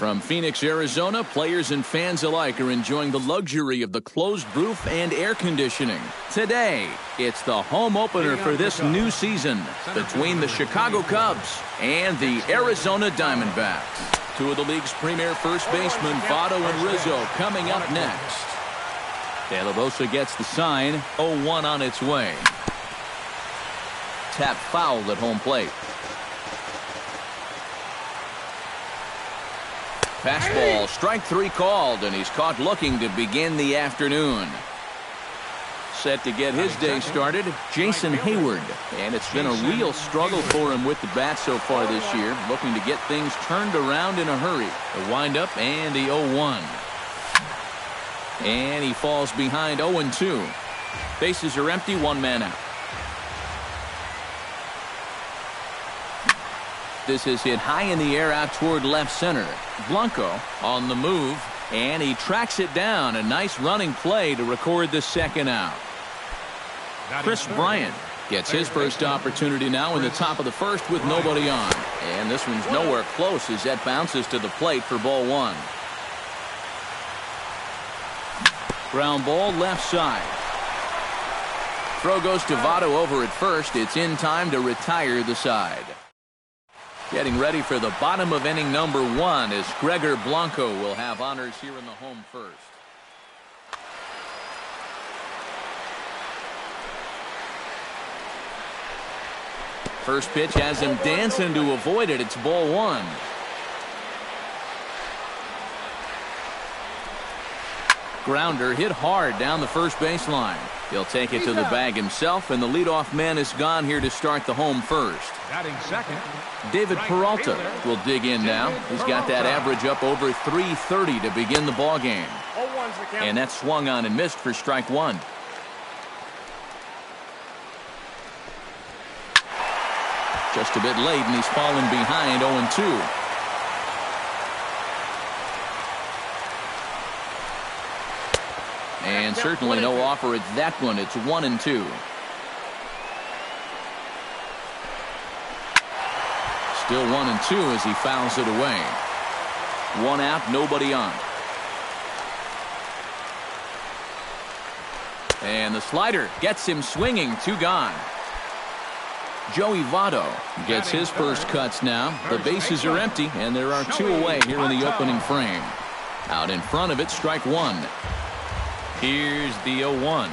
From Phoenix, Arizona, players and fans alike are enjoying the luxury of the closed roof and air conditioning. Today, it's the home opener for this new season between the Chicago Cubs and the Arizona Diamondbacks. Two of the league's premier first basemen, Votto and Rizzo, coming up next. De La Rosa gets the sign, 0-1 on its way. Tap fouled at home plate. Fastball, strike three called, and he's caught looking to begin the afternoon. Set to get his day started, Jason Hayward. And it's been a real struggle for him with the bat so far this year, looking to get things turned around in a hurry. The windup and the 0-1. And he falls behind 0-2. Bases are empty, one man out. This is hit high in the air out toward left center. Blanco on the move, and he tracks it down. A nice running play to record the second out. Chris Bryant gets his first opportunity now in the top of the first with nobody on. And this one's nowhere close as that bounces to the plate for ball one. Ground ball left side. Throw goes to Votto over at first. It's in time to retire the side. Getting ready for the bottom of inning number one as Gregor Blanco will have honors here in the home first. First pitch has him dancing to avoid it. It's ball one. Grounder hit hard down the first baseline. He'll take it to the bag himself, and the leadoff man is gone here to start the home first. Batting second, David Peralta will dig in now. He's got that average up over 330 to begin the ball game. And that swung on and missed for strike one. Just a bit late, and he's fallen behind 0-2. And certainly no offer at that one. It's 1-2. Still 1-2 as he fouls it away. One out, nobody on. And the slider gets him swinging, two gone. Joey Votto gets his first cuts now. The bases are empty, and there are two away here in the opening frame. Out in front of it, strike one. Here's the 0-1.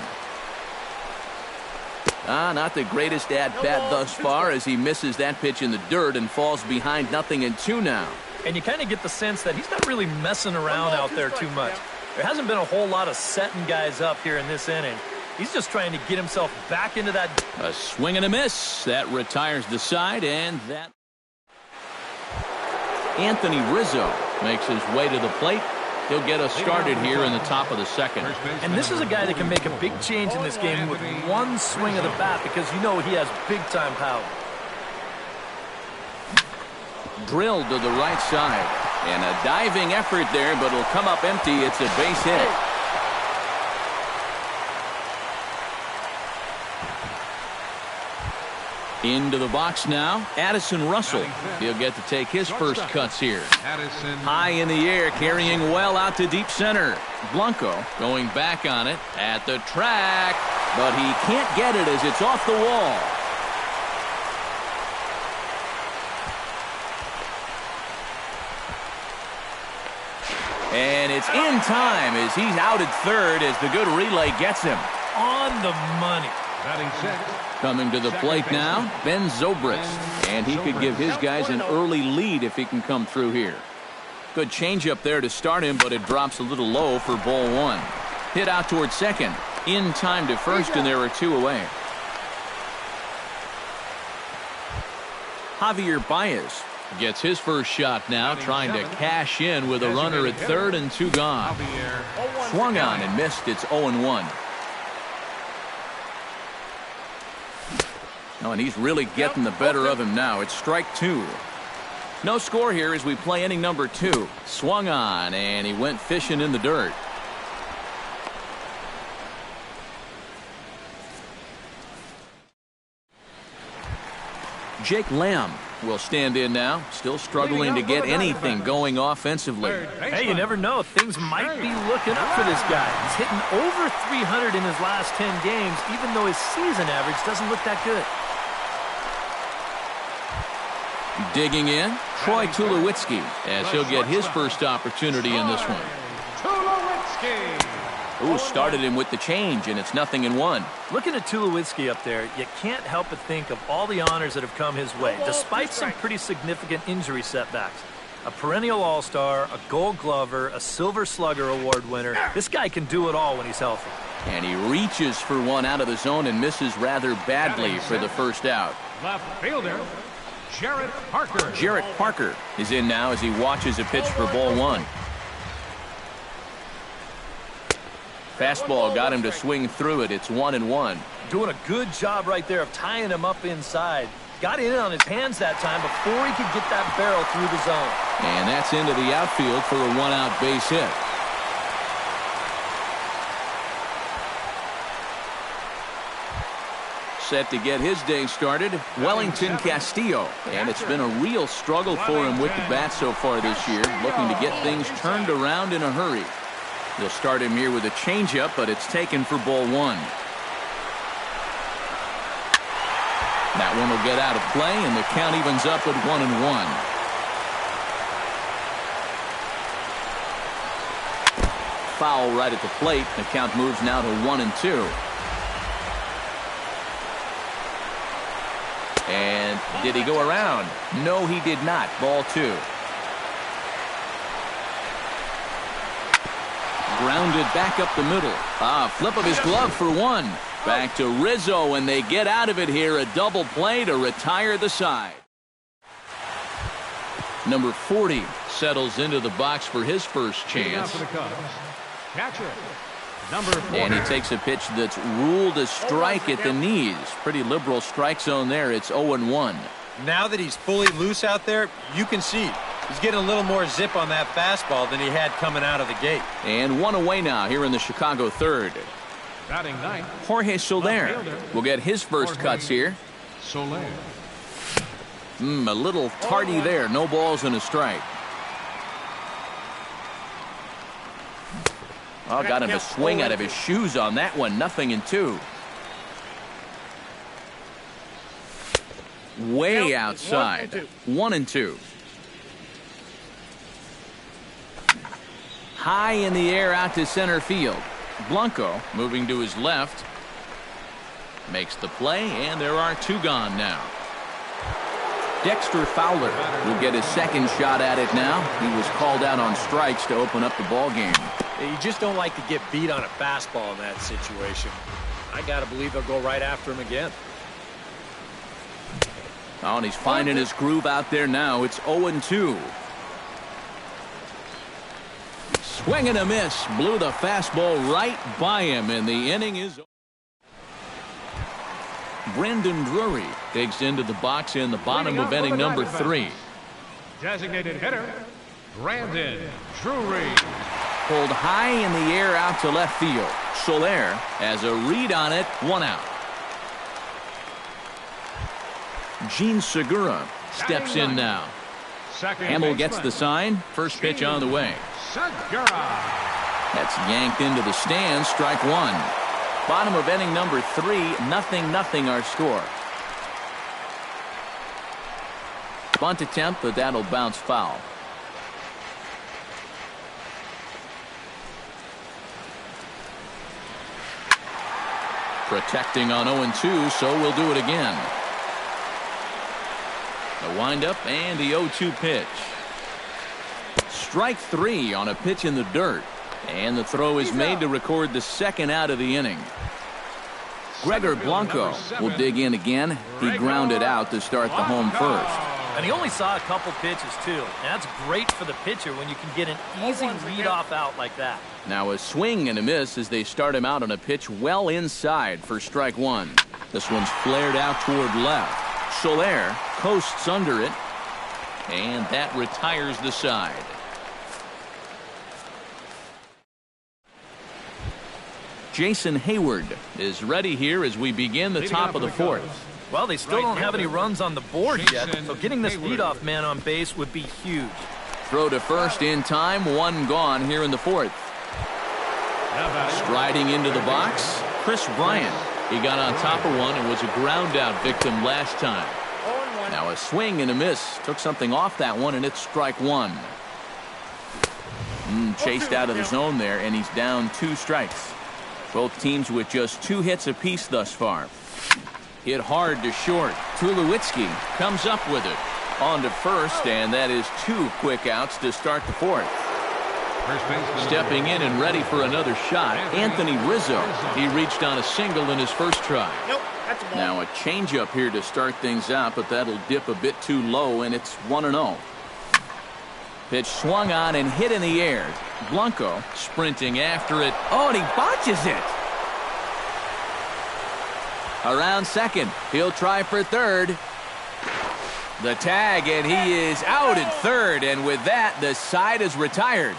Not the greatest at-bat thus far as he misses that pitch in the dirt and falls behind 0-2 now. And you kind of get the sense that he's not really messing around out there too much. There hasn't been a whole lot of setting guys up here in this inning. He's just trying to get himself back into that. A swing and a miss. That retires the side, and that. Anthony Rizzo makes his way to the plate. He'll get us started here in the top of the second. And this is a guy that can make a big change in this game with one swing of the bat because you know he has big-time power. Drilled to the right side. And a diving effort there, but it'll come up empty. It's a base hit. Into the box now, Addison Russell. He'll get to take his first cuts here. High in the air, carrying well out to deep center. Blanco going back on it at the track, but he can't get it as it's off the wall. And it's in time as he's out at third as the good relay gets him. On the money. batting sixth. Coming to the plate now, Ben Zobrist. And he could give his guys an early lead if he can come through here. Good changeup there to start him, but it drops a little low for ball one. Hit out towards second. In time to first, and there are two away. Javier Baez gets his first shot now, trying to cash in with a runner at third and two gone. Swung on and missed. It's 0-1. Oh, and he's really getting the better of him now. It's strike two. No score here as we play inning number two. Swung on, and he went fishing in the dirt. Jake Lamb will stand in now. Still struggling to get anything going offensively. Hey, you never know. Things might be looking up for this guy. He's hitting over 300 in his last 10 games, even though his season average doesn't look that good. Digging in, Troy Tulowitzki, as he'll get his first opportunity in this one. Ooh, started him with the change, and it's 0-1. Looking at Tulowitzki up there, you can't help but think of all the honors that have come his way, despite some pretty significant injury setbacks. A perennial All-Star, a Gold Glover, a Silver Slugger Award winner. This guy can do it all when he's healthy. And he reaches for one out of the zone and misses rather badly for the first out. Left fielder, Jarrett Parker. Jarrett Parker is in now as he watches a pitch for ball one. Fastball got him to swing through it. It's 1-1. Doing a good job right there of tying him up inside. Got in on his hands that time before he could get that barrel through the zone. And that's into the outfield for a one-out base hit. Set to get his day started, Wellington Castillo. And it's been a real struggle for him with the bat so far this year, looking to get things turned around in a hurry. They'll start him here with a changeup, but it's taken for ball one. That one will get out of play, and the count evens up at 1-1. Foul right at the plate. The count moves now to 1-2. And did he go around? No, he did not. Ball two. Grounded back up the middle. Flip of his glove for one. Back to Rizzo, and they get out of it here. A double play to retire the side. Number 40 settles into the box for his first chance. Catcher, number 4. And he takes a pitch that's ruled a strike at the knees. Pretty liberal strike zone there. It's 0-1. Now that he's fully loose out there, you can see he's getting a little more zip on that fastball than he had coming out of the gate. And one away now here in the Chicago third. Batting ninth, Jorge Soler will get his first cuts here. Soler. A little tardy there. No balls and a strike. Oh, got him to swing out of his shoes on that one. 0-2. Way outside. 1-2. High in the air out to center field. Blanco moving to his left. Makes the play, and there are two gone now. Dexter Fowler will get his second shot at it now. He was called out on strikes to open up the ball game. You just don't like to get beat on a fastball in that situation. I got to believe they'll go right after him again. Oh, and he's finding his groove out there now. It's 0-2. Swing and a miss. Blew the fastball right by him, and the inning is over. Brandon Drury digs into the box in the bottom of inning number 3. Designated hitter, Brandon Drury. Pulled high in the air out to left field. Soler has a read on it. 1 out. Gene Segura steps in now. Hamill gets the sign. First pitch on the way. Segura. That's yanked into the stands. Strike one. Bottom of inning number 3. 0-0 our score. Bunt attempt, but that'll bounce foul. Protecting on 0-2, so we'll do it again. The windup and the 0-2 pitch. Strike 3 on a pitch in the dirt. And the throw is made to record the second out of the inning. Gregor Blanco will dig in again. He grounded out to start the home first. And he only saw a couple pitches, too. That's great for the pitcher when you can get an easy leadoff out like that. Now a swing and a miss as they start him out on a pitch well inside for strike one. This one's flared out toward left. Soler coasts under it, and that retires the side. Jason Hayward is ready here as we begin the top of the fourth. Well, they still don't have any runs on the board yet, so getting this leadoff man on base would be huge. Throw to first in time, one gone here in the fourth. Striding into the box, Chris Bryant. He got on top of one and was a ground out victim last time. Now a swing and a miss. Took something off that one, and it's strike one. Chased out of the zone there, and he's down 2 strikes. Both teams with just 2 hits apiece thus far. Hit hard to short. Tulowitzki comes up with it. On to first, and that is 2 quick outs to start the fourth. Stepping in and ready for another shot, Anthony Rizzo. He reached on a single in his first try. Now a changeup here to start things out, but that'll dip a bit too low, and it's 1-0. Pitch swung on and hit in the air. Blanco sprinting after it. Oh, and he botches it. Around second. He'll try for third. The tag, and he is out at third, and with that, the side is retired.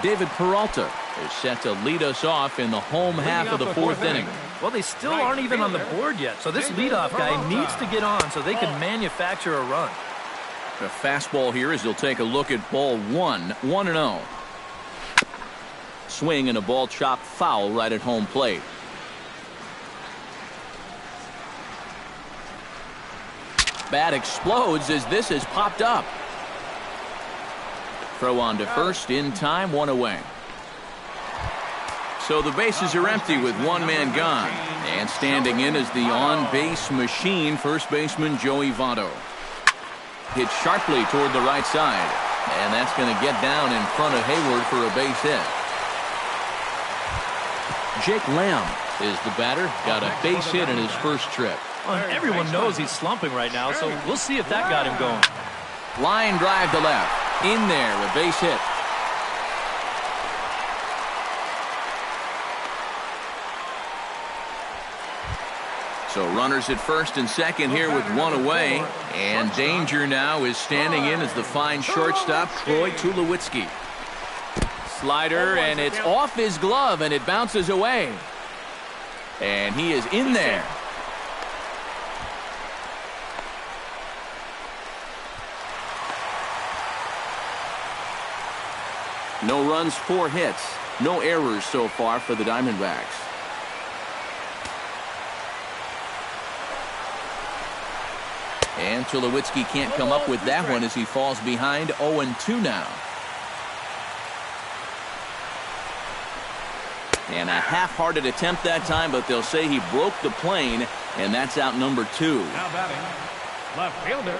David Peralta is set to lead us off in the home half of the fourth inning. Well, they still aren't even on the board yet, so this leadoff guy needs to get on so they can manufacture a run. The fastball here as he'll take a look at ball 1, 1-0. Swing and a ball chopped foul right at home plate. Bat explodes as this has popped up. Throw on to first in time, 1 away. So the bases are empty with 1 man gone. And standing in is the on-base machine, first baseman Joey Votto. Hit sharply toward the right side. And that's going to get down in front of Hayward for a base hit. Jake Lamb is the batter. Got a base hit in his first trip. Well, everyone knows he's slumping right now, so we'll see if that got him going. Line drive to left. In there, a base hit. So runners at first and second here with 1 away. And danger now is standing in as the fine shortstop, Troy Tulowitzki. Slider, and it's off his glove, and it bounces away. And he is in there. No runs, 4 hits. No errors so far for the Diamondbacks. And Tulowitzki can't come up with that one as he falls behind 0-2 now. And a half-hearted attempt that time, but they'll say he broke the plane, and that's out number 2. Now batting, left fielder,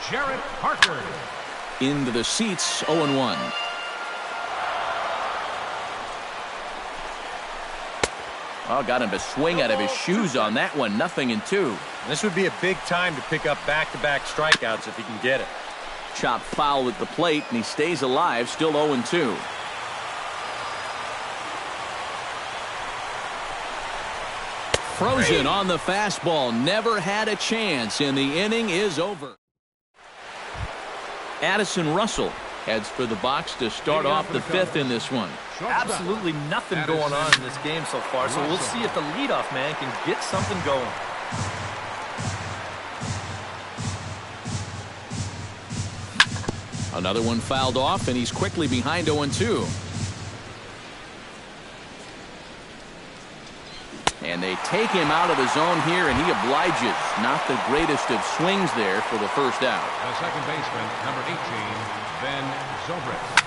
Jarrett Parker. Into the seats, 0-1. Oh, got him to swing out of his shoes on that one. 0-2. This would be a big time to pick up back-to-back strikeouts if he can get it. Chopped foul at the plate, and he stays alive, still 0-2. Frozen on the fastball. Never had a chance, and the inning is over. Addison Russell heads for the box to start off the 5th in this one. Absolutely nothing going on in this game so far, so we'll see if the leadoff man can get something going. Another one fouled off, and he's quickly behind 0-2. And they take him out of the zone here, and he obliges. Not the greatest of swings there for the first out. The second baseman, number 18, Ben Zobrist.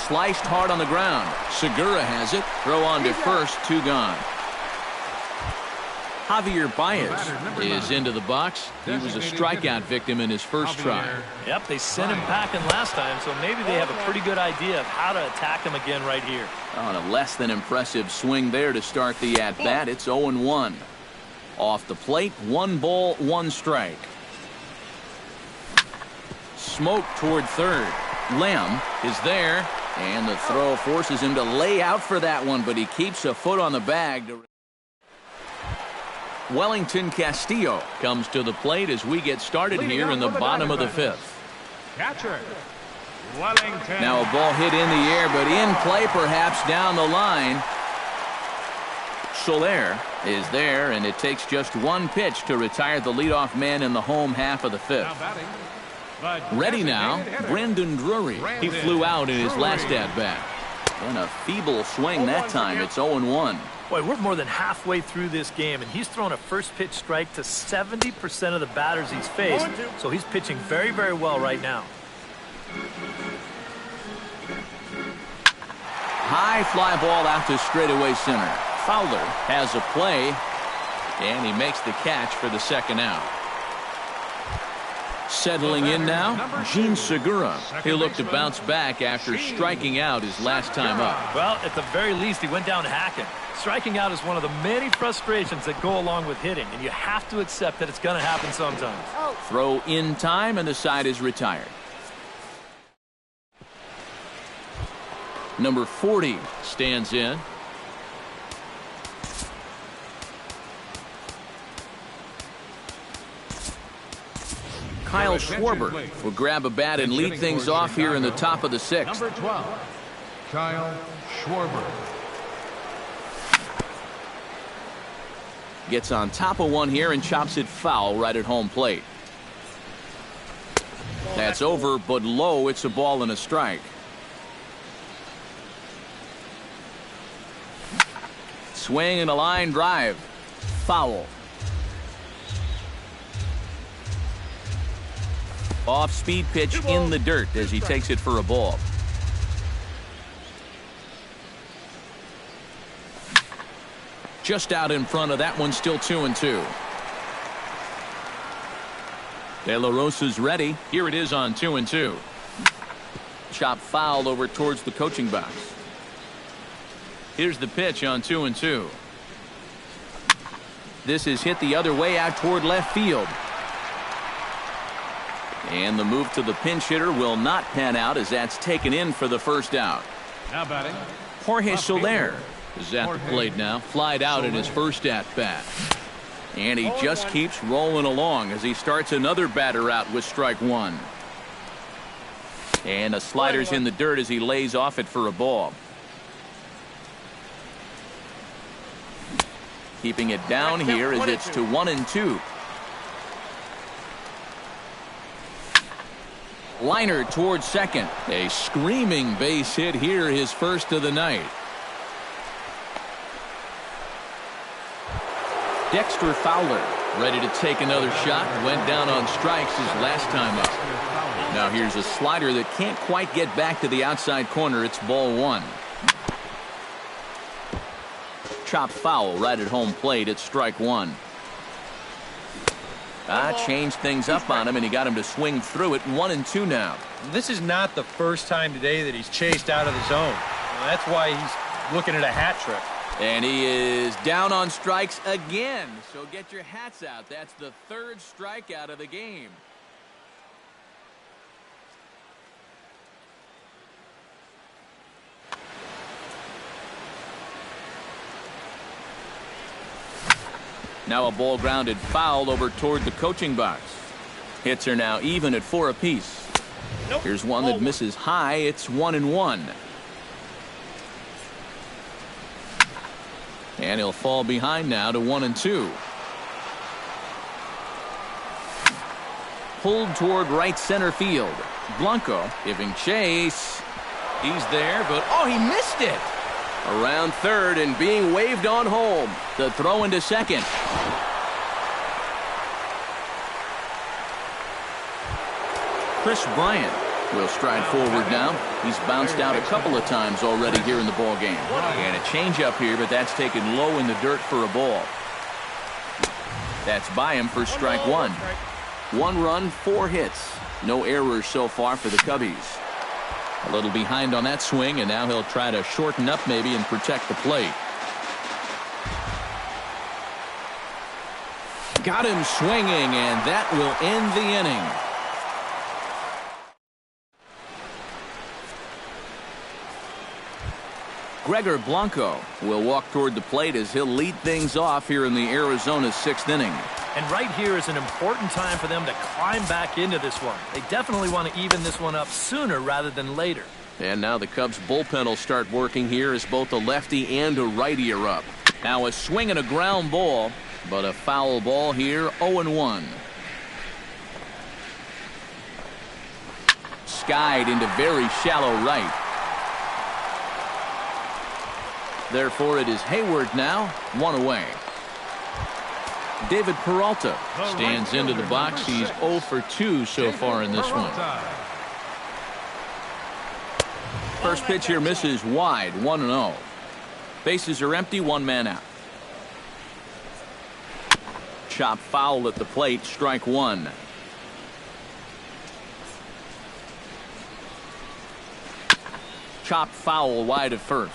Sliced hard on the ground. Segura has it. Throw on to first, 2 gone. Javier Baez is into the box. He was a strikeout victim in his first try. Yep, they sent him packing last time, so maybe they have a pretty good idea of how to attack him again right here. On a less than impressive swing there to start the at-bat. It's 0-1. Off the plate, 1 ball, 1 strike. Smoke toward third. Lamb is there, and the throw forces him to lay out for that one, but he keeps a foot on the bag. Wellington Castillo comes to the plate as we get started here in the bottom of the 5th. Catcher, Wellington. Now a ball hit in the air, but in play perhaps down the line. Soler is there, and it takes just one pitch to retire the leadoff man in the home half of the fifth. Ready now, Brandon Drury. He flew out in his last at-bat. And a feeble swing that time. It's 0-1. Boy, we're more than halfway through this game, and he's thrown a first-pitch strike to 70% of the batters he's faced, so he's pitching very, very well right now. High fly ball out to straightaway center. Fowler has a play, and he makes the catch for the second out. Settling in now, Gene Segura. He'll look to bounce back after striking out his last time up. Well, at the very least, he went down hacking. Striking out is one of the many frustrations that go along with hitting, and you have to accept that it's going to happen sometimes. Throw in time, and the side is retired. Number 40 stands in. Kyle Schwarber will grab a bat and lead things off here in the top of the sixth. Number 12, Kyle Schwarber. Gets on top of one here and chops it foul right at home plate. That's over, but low. It's a ball and a strike. Swing and a line drive. Foul. Off-speed pitch in the dirt as he takes it for a ball. Just out in front of that one, still 2-2. De La Rosa's ready. Here it is on 2-2. Chop foul over towards the coaching box. Here's the pitch on 2-2. This is hit the other way out toward left field. And the move to the pinch hitter will not pan out as that's taken in for the first out. Now batting, Jorge Soler is at the plate now. Flied out in his first at-bat. And he just keeps rolling along as he starts another batter out with strike one. And a slider's in the dirt as he lays off it for a ball. Keeping it down here as it's to 1-2. Liner towards second. A screaming base hit here, his first of the night. Dexter Fowler ready to take another shot. Went down on strikes his last time up. Now here's a slider that can't quite get back to the outside corner. It's ball one. Chop foul right at home plate. It's strike one. Changed things up on him, and he got him to swing through it. 1-2 now. This is not the first time today that he's chased out of the zone. That's why he's looking at a hat trick. And he is down on strikes again. So get your hats out. That's the third strikeout of the game. Now a ball grounded foul over toward the coaching box. Hits are now even at 4 apiece. Here's one that misses high. It's 1-1. And he'll fall behind now to 1-2. Pulled toward right center field. Blanco giving chase. He's there, but he missed it. Around third and being waved on home. The throw into second. Chris Bryant will stride forward now. He's bounced out a couple of times already here in the ball game. And a changeup here, but that's taken low in the dirt for a ball. That's by him for strike one. 1 run, 4 hits. No errors so far for the Cubbies. A little behind on that swing, and now he'll try to shorten up maybe and protect the plate. Got him swinging, and that will end the inning. Gregor Blanco will walk toward the plate as he'll lead things off here in the Arizona 6th inning. And right here is an important time for them to climb back into this one. They definitely want to even this one up sooner rather than later. And now the Cubs bullpen will start working here as both a lefty and a righty are up. Now a swing and a ground ball, but a foul ball here, 0-1. Skied into very shallow right. Therefore, it is Hayward now, one away. David Peralta stands into the box. He's 0 for 2 so far in this one. First pitch here misses wide, 1-0. Bases are empty, one man out. Chop foul at the plate, strike one. Chop foul wide of first.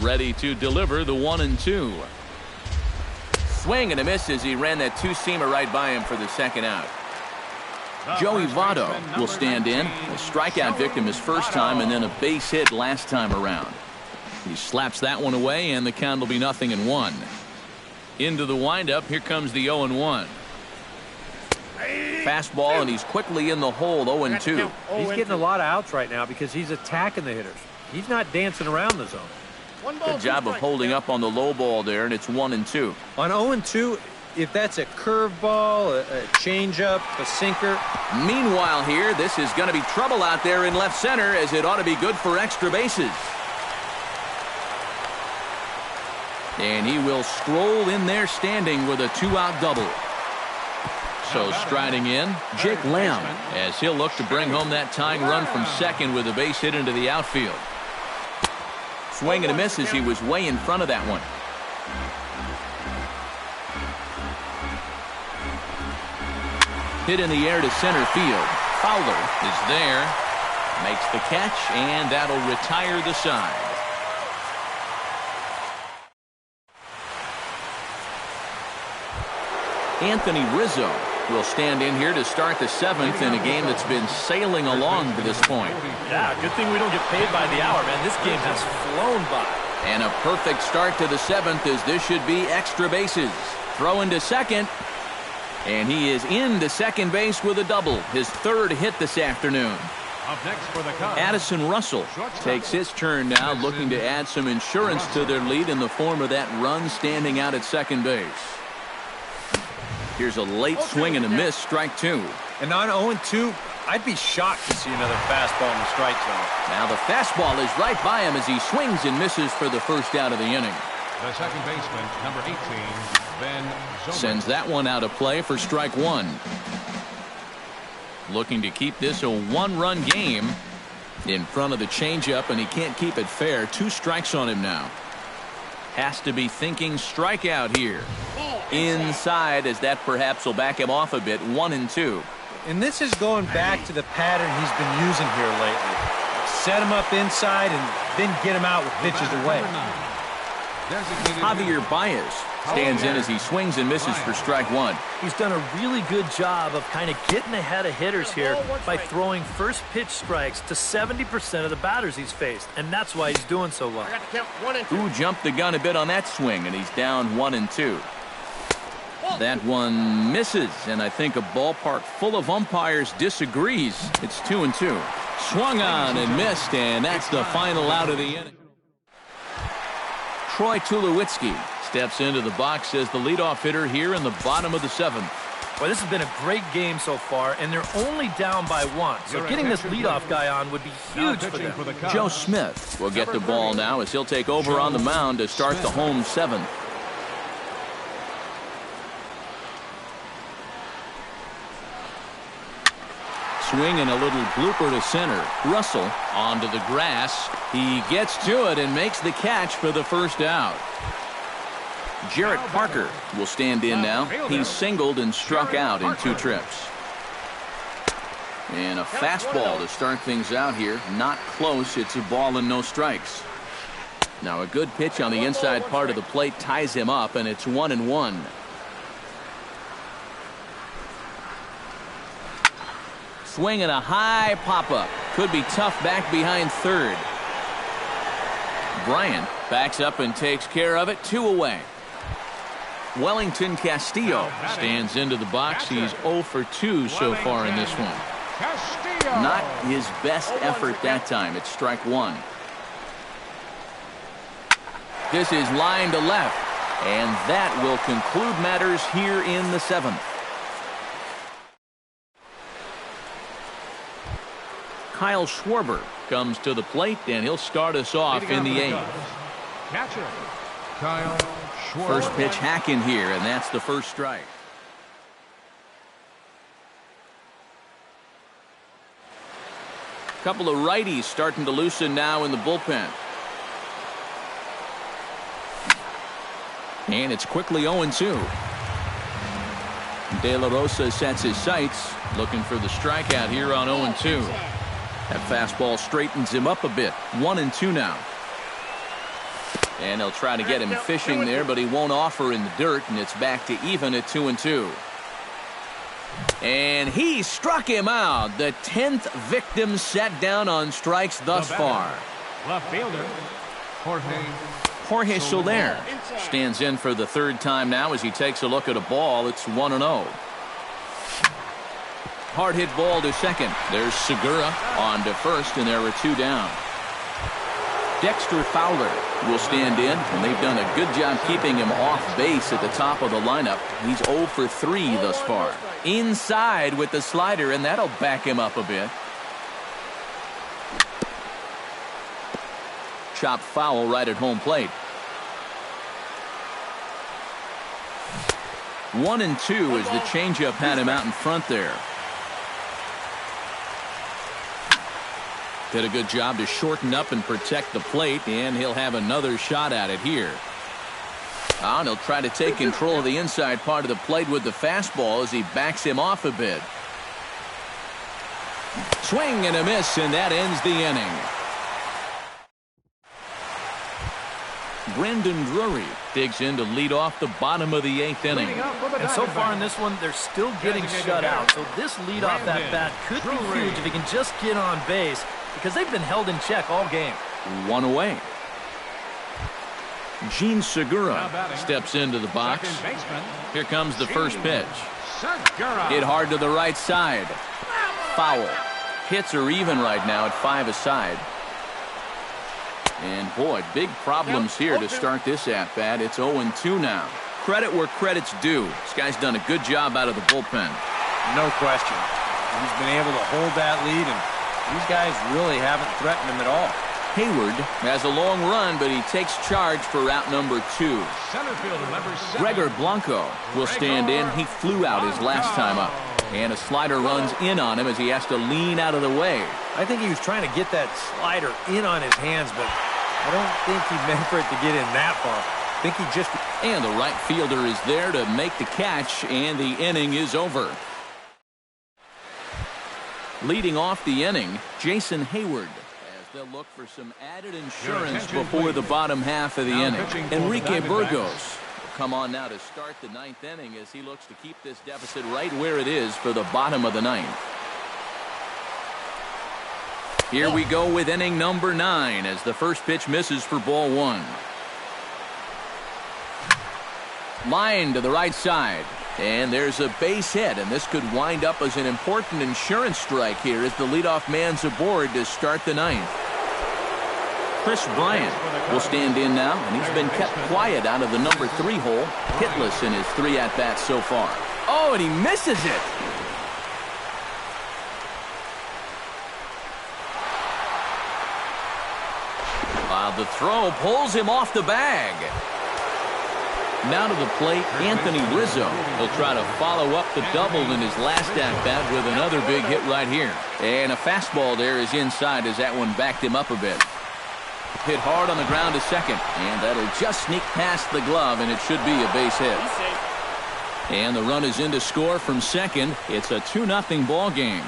Ready to deliver the 1-2. Swing and a miss as he ran that two-seamer right by him for the second out. Joey Votto will stand in. A strikeout victim his first time and then a base hit last time around. He slaps that one away and the count will be 0-1. Into the windup, here comes the 0-1. Fastball and he's quickly in the hole, 0-2. He's getting a lot of outs right now because he's attacking the hitters. He's not dancing around the zone. Good job of holding up on the low ball there, and it's 1-2. On 0-2, if that's a curveball, a changeup, a sinker. Meanwhile here, this is going to be trouble out there in left center as it ought to be good for extra bases. And he will stroll in there standing with a two-out double. So striding in, Jake Lamb, as he'll look to bring home that tying run from second with a base hit into the outfield. Swing and a miss as he was way in front of that one. Hit in the air to center field. Fowler is there. Makes the catch, and that'll retire the side. Anthony Rizzo will stand in here to start the seventh in a game that's been sailing along to this point. Yeah, good thing we don't get paid by the hour, man. This game has flown by. And a perfect start to the seventh as this should be extra bases. Throw into second. And he is into second base with a double. His third hit this afternoon. Up next for the Cubs, Addison Russell takes his turn now, looking to add some insurance to their lead in the form of that run standing out at second base. Here's a late swing and a miss, strike two. And on 0-2, I'd be shocked to see another fastball in the strike zone. Now the fastball is right by him as he swings and misses for the first out of the inning. the second baseman, number 18, Ben Zomer. Sends that one out of play for strike one. Looking to keep this a one-run game in front of the changeup, and he can't keep it fair. 2 strikes on him now. Has to be thinking strikeout here. Inside, as that perhaps will back him off a bit. 1-2. And this is going back to the pattern he's been using here lately. Set him up inside and then get him out with pitches away. Javier Baez stands in as he swings and misses for strike one. He's done a really good job of kind of getting ahead of hitters here by throwing first pitch strikes to 70% of the batters he's faced, and that's why he's doing so well. Who jumped the gun a bit on that swing, and he's down 1-2. That one misses, and I think a ballpark full of umpires disagrees. It's 2-2. Swung on and missed, and that's the final out of the inning. Troy Tulowitzki steps into the box as the leadoff hitter here in the bottom of the 7th. Well, this has been a great game so far, and they're only down by 1. So getting this leadoff guy on would be huge for them. Joe Smith will get the ball now as he'll take over on the mound to start the home 7th. Swing and a little blooper to center. Russell onto the grass. He gets to it and makes the catch for the first out. Jarrett Parker will stand in now. He's singled and struck out in 2 trips. And a fastball to start things out here. Not close. It's a ball and no strikes. Now a good pitch on the inside part of the plate ties him up, and it's 1-1. Swing and a high pop-up. Could be tough back behind third. Bryant backs up and takes care of it. 2 away. Wellington Castillo stands into the box. He's 0 for 2 so far in this one. Castillo. Not his best effort that time. It's strike one. This is line to left, and that will conclude matters here in the seventh. Kyle Schwarber comes to the plate, and he'll start us off in the eighth. Catcher, Kyle Schwarber. First pitch hacking here, and that's the first strike. Couple of righties starting to loosen now in the bullpen. And it's quickly 0-2. De La Rosa sets his sights, looking for the strikeout here on 0-2. That fastball straightens him up a bit. 1-2 now. And they'll try to get him fishing there, but he won't offer in the dirt, and it's back to even at 2-2. And he struck him out. The 10th victim set down on strikes thus far. Left fielder, Jorge Soler stands in for the third time now as he takes a look at a ball. It's 1-0. Hard hit ball to second. There's Segura on to first, and there are two down. Dexter Fowler will stand in, and they've done a good job keeping him off base at the top of the lineup. He's 0 for 3 thus far. Inside with the slider, and that'll back him up a bit. Chopped foul right at home plate. 1-2 as the changeup had him out in front there. Did a good job to shorten up and protect the plate, and he'll have another shot at it here. And he'll try to take control of the inside part of the plate with the fastball as he backs him off a bit. Swing and a miss, and that ends the inning. Brendan Drury digs in to lead off the bottom of the eighth inning. And so far in this one, they're still getting shut out. So this leadoff at bat could be huge if he can just get on base, because they've been held in check all game. One away. Gene Segura steps into the box. Here comes the first pitch. Hit hard to the right side. Foul. Hits are even right now at 5 aside. And boy, big problems here to start this at-bat. It's 0-2 now. Credit where credit's due. This guy's done a good job out of the bullpen. No question. He's been able to hold that lead, and these guys really haven't threatened him at all. Hayward has a long run, but he takes charge for route number 2. Center fielder number 7. Gregor Blanco will stand in. He flew out his last time up. And a slider runs in on him as he has to lean out of the way. I think he was trying to get that slider in on his hands, but I don't think he meant for it to get in that far. I think he just... And the right fielder is there to make the catch, and the inning is over. Leading off the inning, Jason Hayward. They'll look for some added insurance before the bottom half of the inning. Enrique Burgos will come on now to start the ninth inning as he looks to keep this deficit right where it is for the bottom of the ninth. Here we go with inning number 9 as the first pitch misses for ball 1. Line to the right side. And there's a base hit, and this could wind up as an important insurance strike here as the leadoff man's aboard to start the ninth. Chris Bryant will stand in now, and he's been kept quiet out of the number 3 hole, hitless in his 3 at-bats so far. Oh, and he misses it. The throw pulls him off the bag. Now to the plate, Anthony Rizzo. He'll try to follow up the double in his last at-bat with another big hit right here. And a fastball there is inside as that one backed him up a bit. Hit hard on the ground to second, and that'll just sneak past the glove, and it should be a base hit. And the run is in to score from second. It's a 2-0 ball game.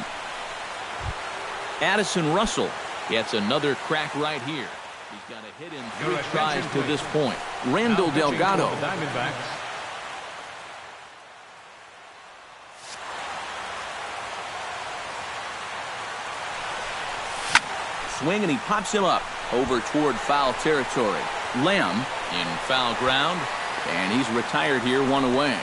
Addison Russell gets another crack right here. He's got a hit in 3 tries to this point. Randall Delgado. Swing, and he pops him up over toward foul territory. Lamb in foul ground, and he's retired here, 1 away.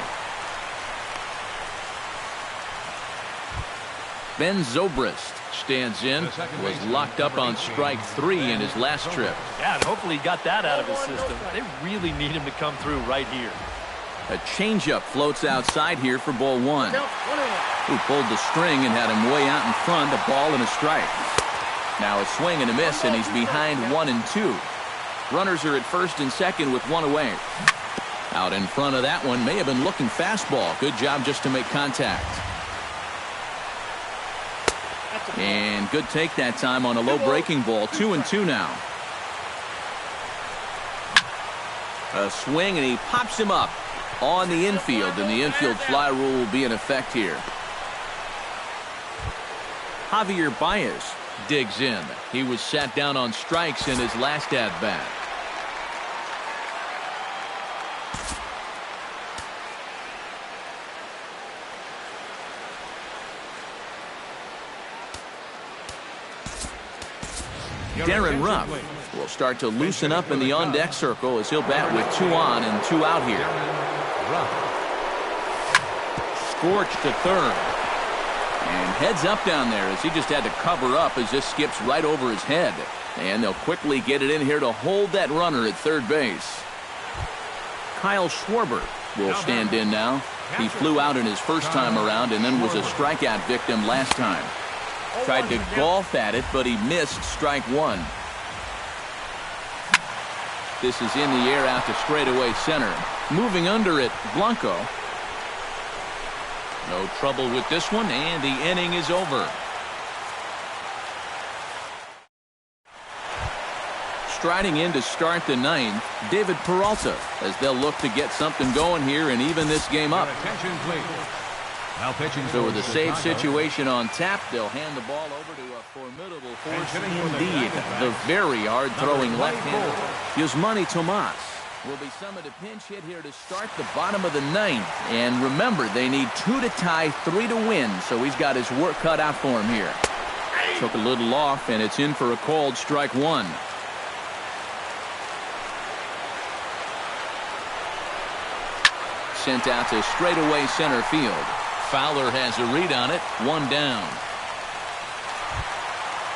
Ben Zobrist stands in. Was locked up on strike 3 in his last trip. Yeah, and hopefully he got that out of his system. They really need him to come through right here. A changeup floats outside here for ball 1. Who pulled the string and had him way out in front, a ball and a strike. Now a swing and a miss, and he's behind 1-2. Runners are at first and second with 1 away. Out in front of that one, may have been looking fastball. Good job just to make contact. And good take that time on a low breaking ball. 2-2 now. A swing, and he pops him up on the infield, and the infield fly rule will be in effect here. Javier Baez digs in. He was sat down on strikes in his last at-bat. Darren Ruff will start to loosen up in the on-deck circle as he'll bat with 2 on and 2 out here. Scorched to third. And heads up down there as he just had to cover up as this skips right over his head. And they'll quickly get it in here to hold that runner at third base. Kyle Schwarber will stand in now. He flew out in his first time around and then was a strikeout victim last time. Tried to golf at it, but he missed strike 1. This is in the air out to straightaway center. Moving under it, Blanco. No trouble with this one, and the inning is over. Striding in to start the 9th, David Peralta, as they'll look to get something going here and even this game up. Attention, please. Now pitching so with a save situation on tap, they'll hand the ball over to a formidable force indeed. The very hard-throwing left-hander, Yusmani Tomas, will be summoned a pinch hit here to start the bottom of the 9th. And remember, they need 2 to tie, 3 to win, so he's got his work cut out for him here. Took a little off, and it's in for a called strike 1. Sent out to straightaway center field. Fowler has a read on it. 1 down.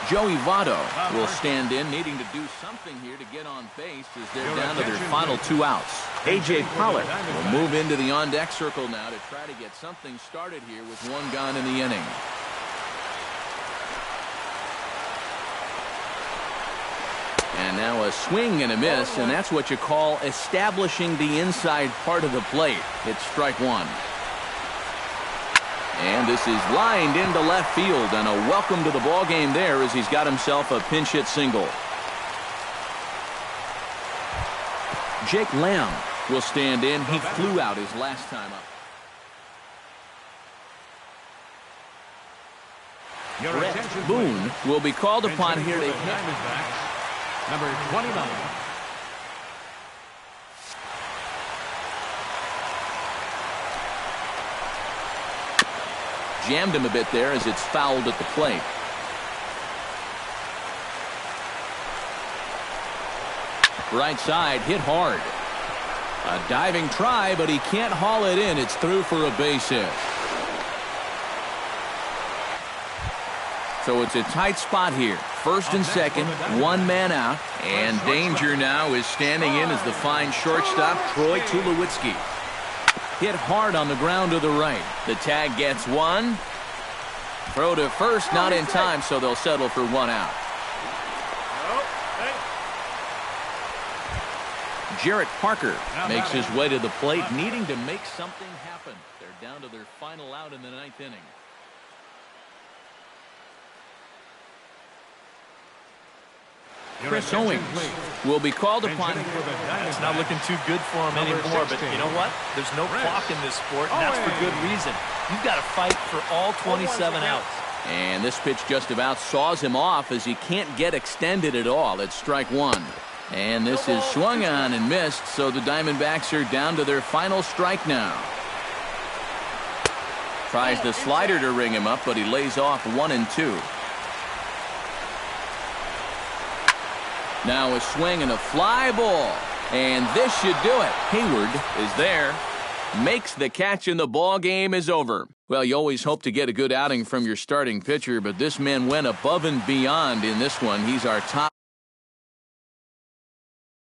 Joey Votto will stand in, needing to do something here to get on base as they're down to their final 2 outs. A.J. Pollock will move into the on-deck circle now to try to get something started here with 1 gone in the inning. And now a swing and a miss, and that's what you call establishing the inside part of the plate. It's strike 1. And this is lined into left field, and a welcome to the ball game there as he's got himself a pinch hit single. Jake Lamb will stand in. He flew out his last time up. Brett Boone will be called upon here to hit. Number 29. Jammed him a bit there as it's fouled at the plate. Right side, hit hard. A diving try, but he can't haul it in. It's through for a base hit. So it's a tight spot here. First and second, 1 man out. And danger now is standing in as the fine shortstop, Troy Tulowitzki. Hit hard on the ground to the right. The tag gets 1. Throw to first, not in time, so they'll settle for 1 out. Jarrett Parker makes his way to the plate, needing to make something happen. They're down to their final out in the 9th inning. Chris Owings will be called upon. It's not looking too good for him anymore, but you know what? There's no clock in this sport, and that's for good reason. You've got to fight for all 27 outs. And this pitch just about saws him off as he can't get extended at all. It's strike 1. And this is swung on and missed, so the Diamondbacks are down to their final strike now. Tries the slider to ring him up, but he lays off 1 and 2. Now a swing and a fly ball. And this should do it. Hayward is there. makes the catch, and the ball game is over. Well, you always hope to get a good outing from your starting pitcher, but this man went above and beyond in this one. He's our top